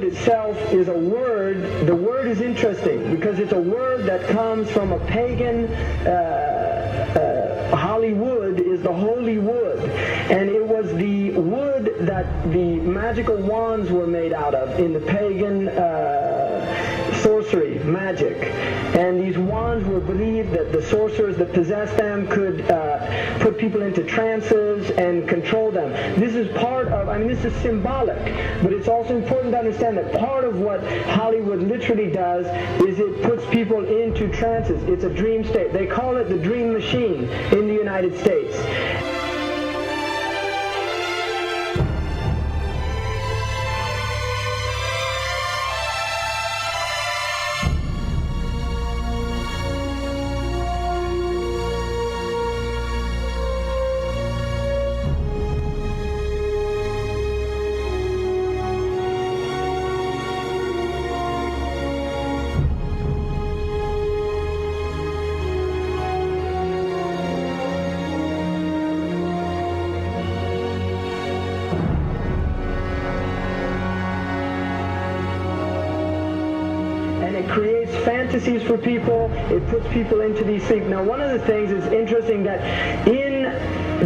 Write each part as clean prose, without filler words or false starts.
Hollywood itself is a word. The word is interesting because it's a word that comes from a pagan. Hollywood is the holy wood, and it was the wood that the magical wands were made out of in the pagan sorcery, magic. And these wands were believed that the sorcerers that possessed them could put people into trances and control them. This is part of, this is symbolic, but it's also important to understand that part of what Hollywood literally does is it puts people into trances. It's a dream state. They call it the dream machine in the United States. Creates fantasies for people. It puts people into these sleep. Now, one of the things is interesting that in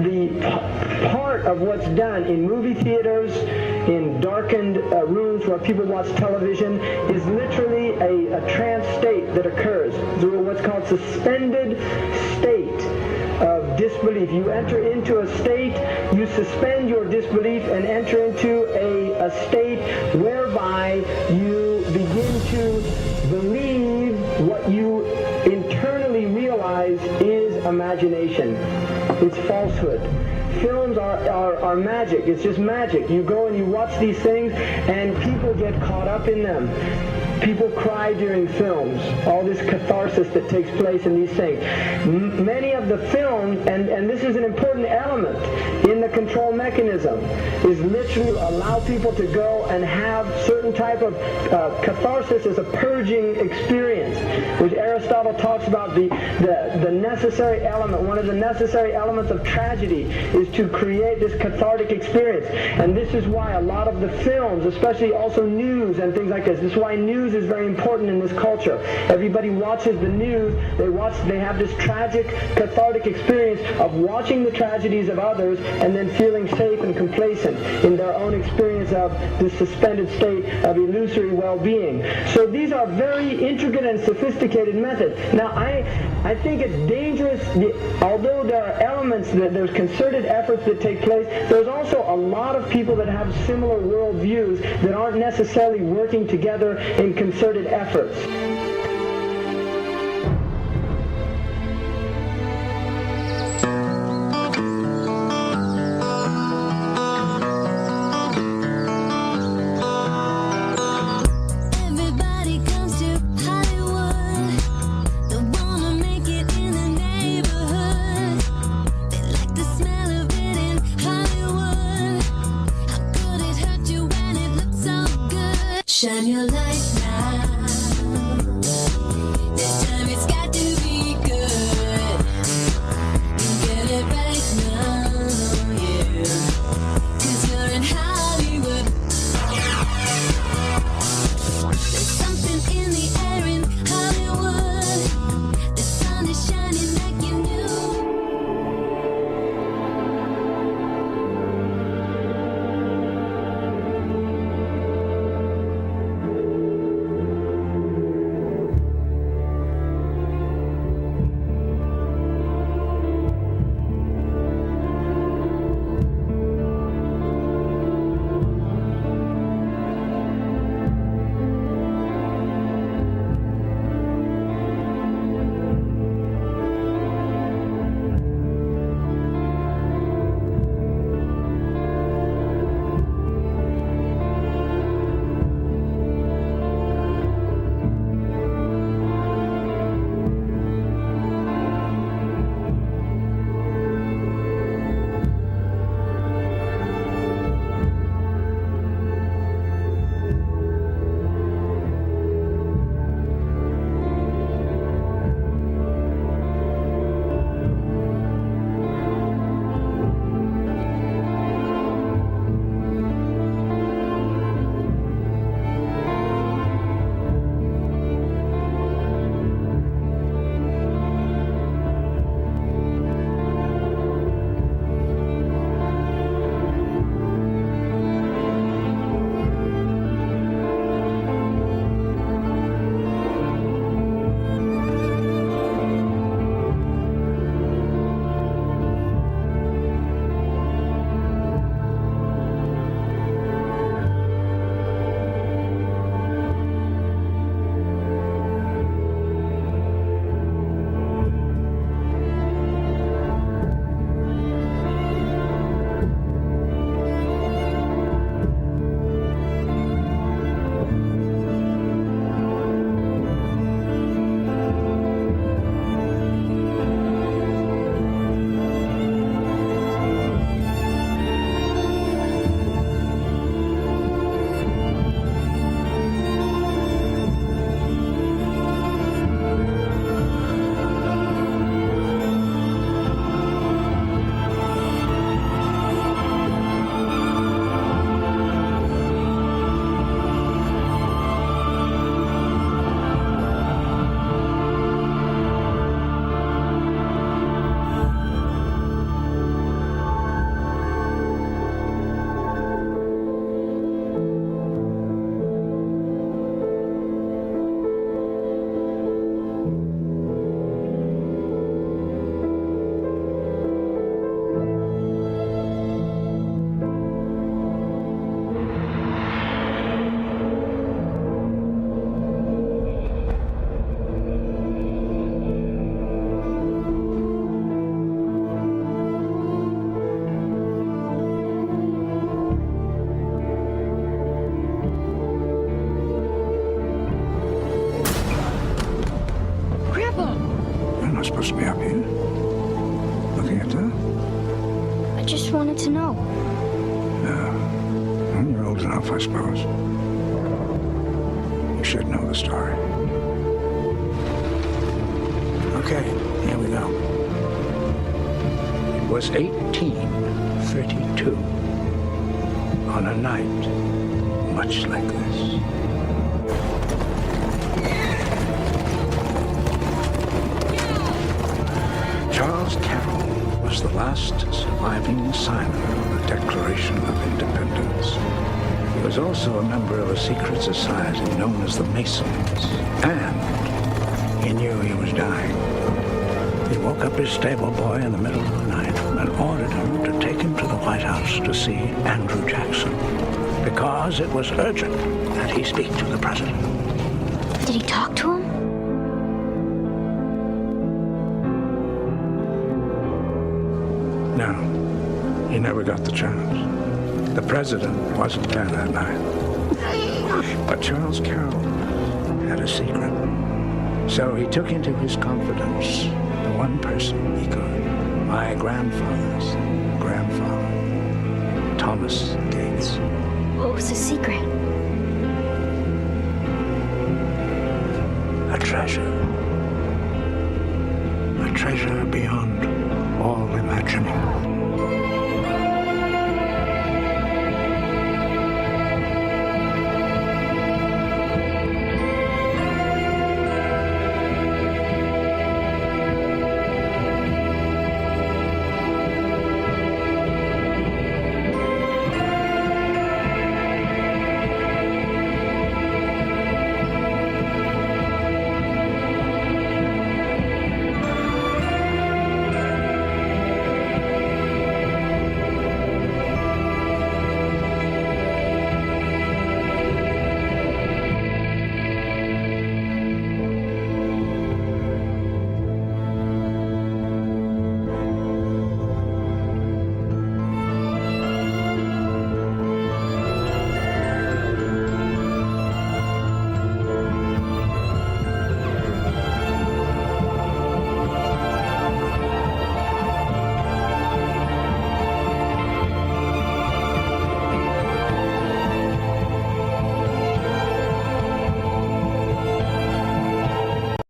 the part of what's done in movie theaters, in darkened rooms where people watch television, is literally a trance state that occurs. So what's called suspended state of disbelief. You enter into a state, you suspend your disbelief and enter into a state whereby you begin to believe what you internally realize is imagination. It's falsehood. Films are magic. It's just magic. You go and you watch these things and people get caught up in them. People cry during films, all this catharsis that takes place in these things. Many of the films, and this is an important element in the control mechanism, is literally allow people to go and have certain type of catharsis as a purging experience, which Aristotle talks about the necessary element. One of the necessary elements of tragedy is to create this cathartic experience. And this is why a lot of the films, especially also news and things like this is why news is very important in this culture. Everybody watches the news. They have this tragic, cathartic experience of watching the tragedies of others and then feeling safe and complacent in their own experience of this suspended state of illusory well-being. So these are very intricate and sophisticated methods. Now, I think it's dangerous, although there are elements, that there's concerted efforts that take place, there's also a lot of people that have similar worldviews that aren't necessarily working together in concerted efforts. Shine your light now. supposed to be up here. Looking at that? I just wanted to know. Well, you're old enough, I suppose. You should know the story. Okay, here we go. It was 1832, on a night much like this. Charles Carroll was the last surviving signer of the Declaration of Independence. He was also a member of a secret society known as the Masons, and he knew he was dying. He woke up his stable boy in the middle of the night and ordered him to take him to the White House to see Andrew Jackson, because it was urgent that he speak to the president. Did he talk to him? No, he never got the chance. The president wasn't there that night. But Charles Carroll had a secret. So he took into his confidence the one person he could, my grandfather's grandfather, Thomas Gates. What was the secret? A treasure. A treasure beyond all imagining.